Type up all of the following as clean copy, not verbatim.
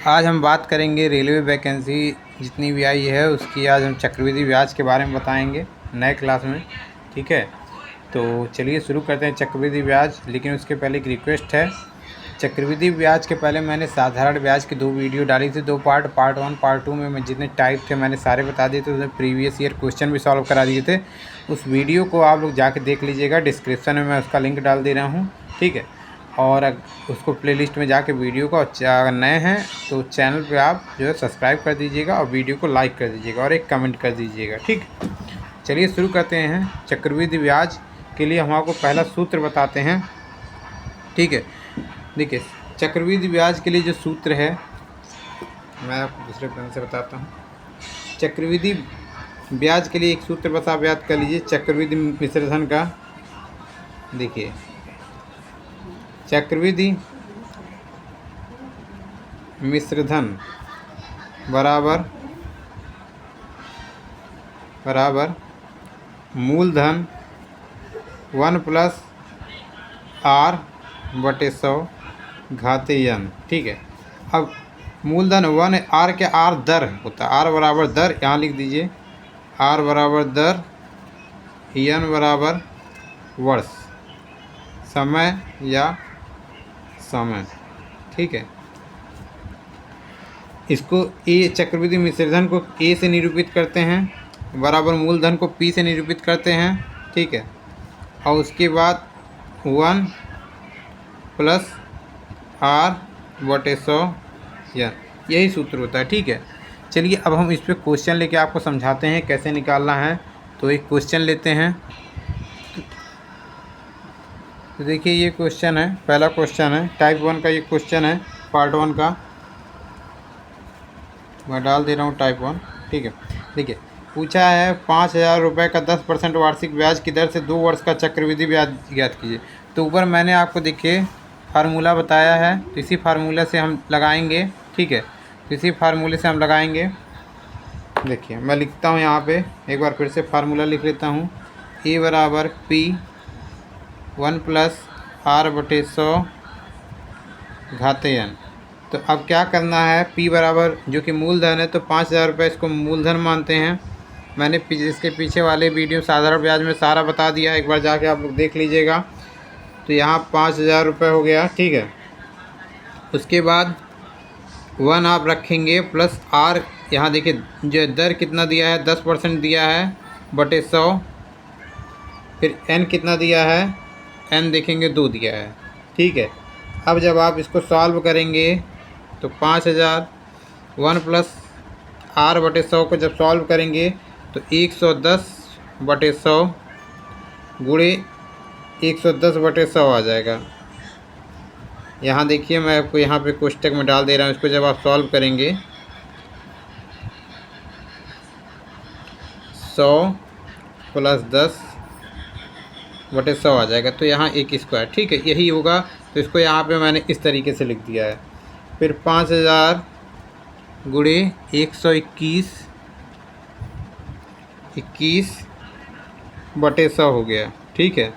आज हम बात करेंगे रेलवे वैकेंसी जितनी भी आई है उसकी। आज हम चक्रवृद्धि ब्याज के बारे में बताएंगे नए क्लास में, ठीक है। तो चलिए शुरू करते हैं चक्रवृद्धि ब्याज। लेकिन उसके पहले एक रिक्वेस्ट है, चक्रवृद्धि ब्याज के पहले मैंने साधारण ब्याज की 2 वीडियो डाली थी, 2 पार्ट 1 पार्ट 2 में मैं जितने टाइप थे मैंने सारे बता दिए थे। उसमें प्रीवियस ईयर क्वेश्चन भी सॉल्व करा दिए थे। उस वीडियो को आप लोग जाके देख लीजिएगा, डिस्क्रिप्शन में मैं उसका लिंक डाल दे रहा हूँ, ठीक है। और उसको प्लेलिस्ट में जाके वीडियो को, अगर नए हैं तो चैनल पे आप जो है सब्सक्राइब कर दीजिएगा और वीडियो को लाइक कर दीजिएगा और एक कमेंट कर दीजिएगा, ठीक। चलिए शुरू करते हैं। चक्रवृद्धि ब्याज के लिए हम आपको पहला सूत्र बताते हैं, ठीक है। देखिए, चक्रवृद्धि ब्याज के लिए जो सूत्र है मैं आपको दूसरे पेन से बताता हूँ। चक्रवृद्धि ब्याज के लिए एक सूत्र बस आप याद कर लीजिए, चक्रवृद्धि मिश्रधन का। देखिए, चक्रवृद्धि मिश्रधन बराबर मूलधन 1 + r/100 घाते n, ठीक है। अब मूलधन 1 r के r दर होता है, r बराबर दर, यहाँ लिख दीजिए r बराबर दर, n बराबर वर्ष, समय या समय, ठीक है। इसको ए, चक्रवृद्धि मिश्रधन को ए से निरूपित करते हैं, बराबर मूलधन को p से निरूपित करते हैं, ठीक है। और उसके बाद 1 + r/100 n, यही सूत्र होता है, ठीक है। चलिए अब हम इस पर क्वेश्चन लेके आपको समझाते हैं कैसे निकालना है। तो एक क्वेश्चन लेते हैं। तो देखिए ये क्वेश्चन है, पहला क्वेश्चन है टाइप 1 का, ये क्वेश्चन है पार्ट 1 का, मैं डाल दे रहा हूँ टाइप 1, ठीक है। देखिए पूछा है 5,000 रुपये का 10% वार्षिक ब्याज की दर से 2 वर्ष का चक्रवृद्धि ब्याज ज्ञात कीजिए। तो ऊपर मैंने आपको देखिए फार्मूला बताया है, तो इसी फार्मूला से हम लगाएंगे, ठीक है। तो इसी फार्मूले से हम लगाएंगे। देखिए मैं लिखता हूँ यहाँ पे, एक बार फिर से फार्मूला लिख लेता हूँ। ए बराबर P 1 + r/100 घाते n। तो अब क्या करना है, P बराबर जो कि मूलधन है, तो 5,000 रुपये इसको मूलधन मानते हैं। मैंने इसके पीछे वाले वीडियो साधारण ब्याज में सारा बता दिया, एक बार जाके आप लोग देख लीजिएगा। तो यहाँ 5,000 रुपये हो गया, ठीक है। उसके बाद 1 आप रखेंगे प्लस r, यहाँ देखिए जो दर कितना दिया है 10% दिया है बटे 100, फिर n कितना दिया है, n देखेंगे 2 दिया है, ठीक है। अब जब आप इसको सॉल्व करेंगे तो 5,000 1 + r/100 को जब सॉल्व करेंगे तो 110/100 गुणे 110/100 आ जाएगा। यहाँ देखिए मैं आपको यहाँ पे कोष्टक में डाल दे रहा हूँ, इसको जब आप सॉल्व करेंगे 100 + 10/100 आ जाएगा। तो यहाँ 1 स्क्वायर, ठीक है, यही होगा। तो इसको यहाँ पे मैंने इस तरीके से लिख दिया है। फिर 5,000 गुणे 21/100 हो गया, ठीक है।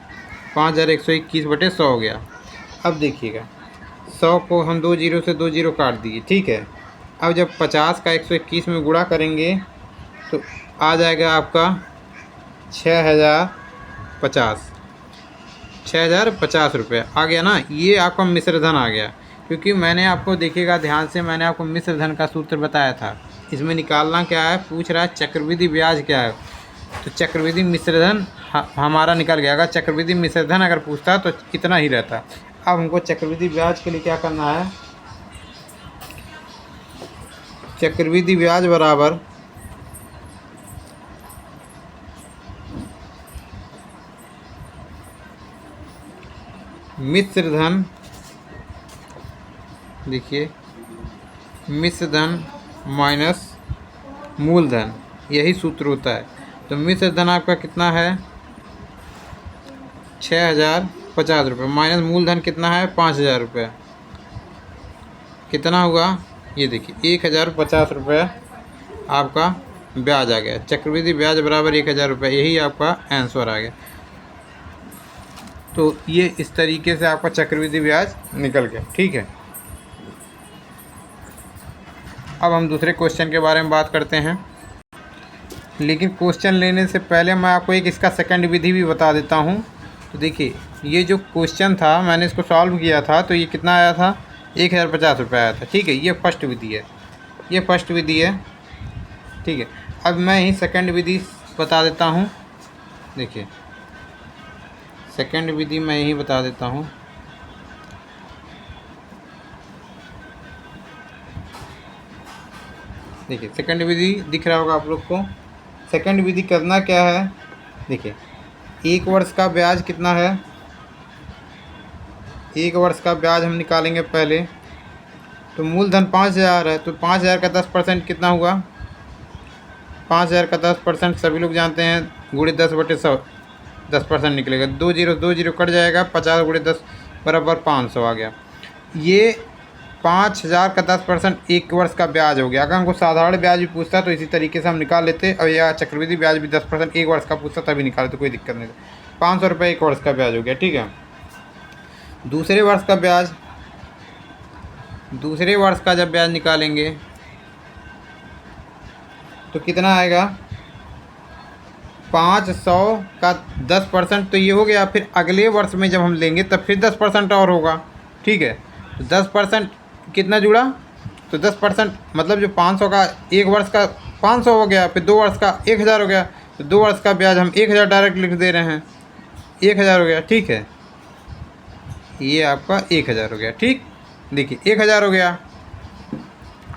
5,121/100 हो गया। अब देखिएगा 100 को हम 2 जीरो से 2 जीरो काट दिए, ठीक है। अब जब 50 का 121 में गुणा करेंगे तो आ जाएगा आपका 6,050 रुपये आ गया ना। ये आपका मिश्रधन आ गया, क्योंकि मैंने आपको देखिएगा ध्यान से, मैंने आपको मिश्रधन का सूत्र बताया था। इसमें निकालना क्या है, पूछ रहा है चक्रवृद्धि ब्याज क्या है, तो चक्रवृद्धि मिश्रधन हमारा निकल गया। अगर चक्रवृद्धि मिश्रधन अगर पूछता तो इतना ही रहता। अब हमको चक्रवृद्धि ब्याज के लिए क्या करना है, चक्रवृद्धि ब्याज बराबर मिश्रधन, देखिए मिश्रधन माइनस मूलधन, यही सूत्र होता है। तो मिश्रधन आपका कितना है 6,050 रुपये, माइनस मूलधन कितना है 5,000 रुपये, कितना हुआ ये देखिए 1,050 रुपये आपका ब्याज आ गया। चक्रवृद्धि ब्याज बराबर 1,000 रुपये, यही आपका आंसर आ गया। तो ये इस तरीके से आपका चक्रवृद्धि ब्याज निकल गया, ठीक है। अब हम दूसरे क्वेश्चन के बारे में बात करते हैं, लेकिन क्वेश्चन लेने से पहले मैं आपको एक इसका सेकंड विधि भी बता देता हूँ। तो देखिए, ये जो क्वेश्चन था मैंने इसको सॉल्व किया था तो ये कितना आया था, 1050 रुपये आया था। ठीक है, ये फर्स्ट विधि है, ये फर्स्ट विधि है। ठीक है, अब मैं ही सेकंड विधि बता देता हूँ। देखिए, सेकंड विधि मैं यही बता देता हूँ। देखिए, सेकंड विधि दिख रहा होगा आप लोग को। सेकंड विधि करना क्या है, देखिए, 1 वर्ष का ब्याज कितना है, 1 वर्ष का ब्याज हम निकालेंगे पहले। तो मूलधन 5000 है, तो 5000 का 10% कितना हुआ, 5000 का 10% सभी लोग जानते हैं, गुणे 10/100 10% निकलेगा। 2 जीरो कट जाएगा, 50 गुणे 10 बराबर 500 आ गया। ये 5000 का 10% 1 वर्ष का ब्याज हो गया। अगर हमको साधारण ब्याज भी पूछता तो इसी तरीके से हम निकाल लेते, और या चक्रवृद्धि ब्याज भी 10% 1 वर्ष का पूछता तभी निकाले तो कोई दिक्कत नहीं था। 500 रुपये 1 वर्ष का ब्याज हो गया। ठीक है, दूसरे वर्ष का ब्याज, दूसरे वर्ष का जब ब्याज निकालेंगे तो कितना आएगा, 500 का 10% तो ये हो गया। फिर अगले वर्ष में जब हम लेंगे तब फिर 10% और होगा। ठीक है, तो 10% कितना जुड़ा, तो 10% मतलब जो 500 का 1 वर्ष का 500 हो गया, फिर 2 वर्ष का 1000 हो गया, तो 2 वर्ष का ब्याज हम 1000 डायरेक्ट लिख दे रहे हैं, 1000 हो गया। ठीक है, ये आपका 1000 हो गया। ठीक, देखिए 1000 हो गया।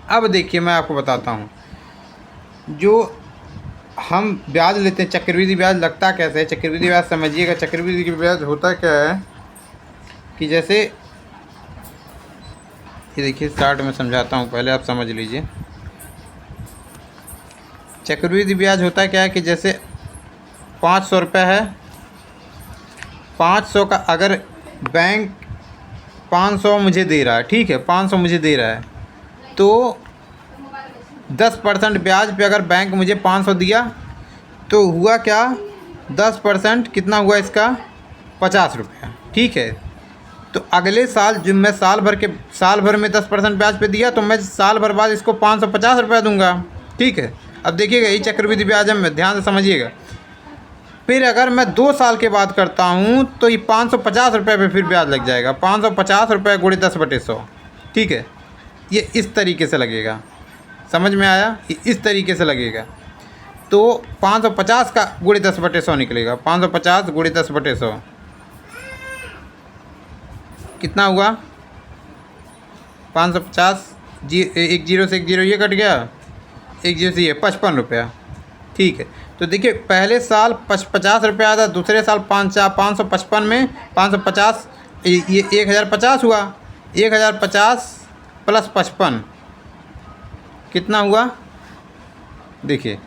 अब देखिए मैं आपको बताता हूँ, जो हम ब्याज लेते हैं चक्रवृद्धि ब्याज लगता कैसे है। चक्रवृद्धि ब्याज समझिएगा, चक्रवृद्धि ब्याज होता क्या है कि जैसे ये देखिए, स्टार्ट में समझाता हूँ, पहले आप समझ लीजिए। चक्रवृद्धि ब्याज होता क्या है कि जैसे 500 रुपये है, 500 का अगर बैंक 500 मुझे दे रहा है, ठीक है, 500 मुझे दे रहा है, तो 10% ब्याज पे अगर बैंक मुझे 500 दिया तो हुआ क्या, 10% कितना हुआ इसका, 50 रुपया। ठीक है, तो अगले साल जब मैं साल भर में 10% ब्याज पे दिया तो मैं साल भर बाद इसको 550 रुपया दूंगा। ठीक है, अब देखिएगा ये चक्रवृद्धि ब्याज है, मैं ध्यान से समझिएगा। फिर अगर मैं 2 साल के बाद करता हूँ तो ये 550 रुपये पे फिर ब्याज लग जाएगा, 550 रुपये गुणे 10/100। ठीक है, ये इस तरीके से लगेगा, समझ में आया, ये इस तरीके से लगेगा। तो 550 का गुणे 10/100 निकलेगा, 550 गुणे 10/100 कितना हुआ, 550 एक जीरो से एक जीरो ये कट गया, एक जीरो से ये 55 रुपया। ठीक है, तो देखिए पहले साल 50 रुपया आता, दूसरे साल 555 में 550 ये 1050 हुआ, 1050 प्लस 55 कितना हुआ, देखिए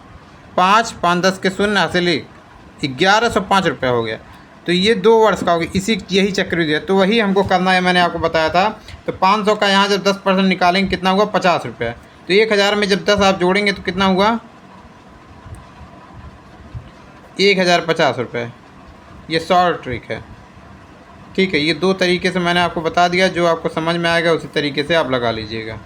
5 5 10 के शून्य हासिल 1105 रुपया हो गया। तो ये 2 वर्ष का हो गया, इसी यही चक्रवृद्धि है। तो वही हमको करना है, मैंने आपको बताया था। तो 500 का यहाँ जब 10% निकालेंगे कितना हुआ, 50 रुपया। तो 1000 में जब 10 आप जोड़ेंगे तो कितना हुआ, 1050 रुपये। ये शॉर्ट ट्रिक है। ठीक है, ये 2 तरीके से मैंने आपको बता दिया, जो आपको समझ में आएगा उसी तरीके से आप लगा लीजिएगा।